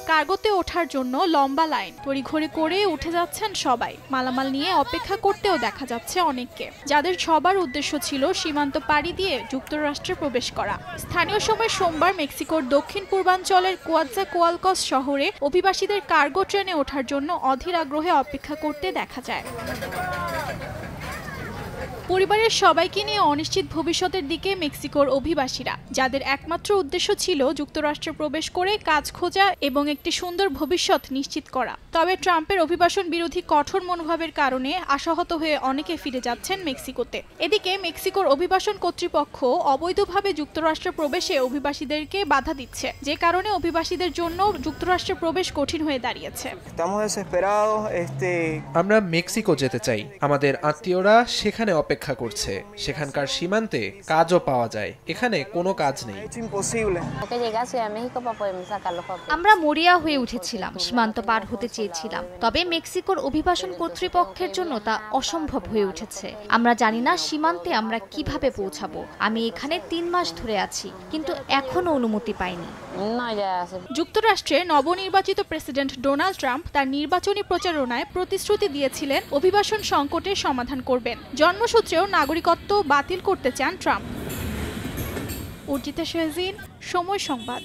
কার্গোতে ওঠার জন্য লম্বা লাইন তড়িঘড়ি করে উঠে যাচ্ছেন সবাই। মালামাল নিয়ে অপেক্ষা করতেও দেখা যাচ্ছে অনেককে, যাদের সবার উদ্দেশ্য ছিল সীমান্ত পাড়ি দিয়ে যুক্তরাষ্ট্রে প্রবেশ করা। স্থানীয় সময় সোমবার মেক্সিকোর দক্ষিণ পূর্বাঞ্চলের কোয়াৎজাকোয়ালকস শহরে অভিবাসীদের কার্গো ট্রেনে ওঠার জন্য অধীর আগ্রহে অপেক্ষা করতে দেখা যায়। পরিবারের সবাইকে নিয়ে অনিশ্চিত ভবিষ্যতের দিকে মেক্সিকোর অভিবাসীরা, যাদের একমাত্র উদ্দেশ্য ছিল যুক্তরাষ্ট্রে প্রবেশ করে কাজ খোঁজা এবং একটি সুন্দর ভবিষ্যৎ নিশ্চিত করা। তবে ট্রাম্পের অভিবাসন বিরোধী কঠোর মনোভাবের কারণে আশাহত হয়ে অনেকে ফিরে যাচ্ছেন মেক্সিকোতে। এদিকে মেক্সিকোর অভিবাসন কর্তৃপক্ষ অবৈধভাবে যুক্তরাষ্ট্রে প্রবেশে অভিবাসীদেরকে বাধা দিচ্ছে, যে কারণে অভিবাসীদের জন্য যুক্তরাষ্ট্রে প্রবেশ কঠিন হয়ে দাঁড়িয়েছে। আমরা মেক্সিকো যেতে চাই, আমাদের আত্মীয়রা সেখানে অপেক্ষা করছে। সেখানকার সীমান্তে কাজও পাওয়া যায়, এখানে কোনো কাজ নেই। আমরা মরিয়া হয়ে উঠেছিলাম, সীমান্ত পার হতে চেয়েছিলাম, তবে মেক্সিকোর অভিবাসন কর্তৃপক্ষের জন্য তা অসম্ভব হয়ে উঠেছে। আমরা জানি না সীমান্তে আমরা কিভাবে পৌঁছাবো। আমি এখানে 3 মাস ধরে আছি, কিন্তু এখনো অনুমতি পাইনি। যুক্তরাষ্ট্রের নবনির্বাচিত প্রেসিডেন্ট ডোনাল্ড ট্রাম্প তার নির্বাচনী প্রচারণায় প্রতিশ্রুতি দিয়েছিলেন অভিবাসন সংকটের সমাধান করবেন। জন্মসূত্রেও নাগরিকত্ব বাতিল করতে চান ট্রাম্প। অর্জিতা শেহজিন, সময় সংবাদ।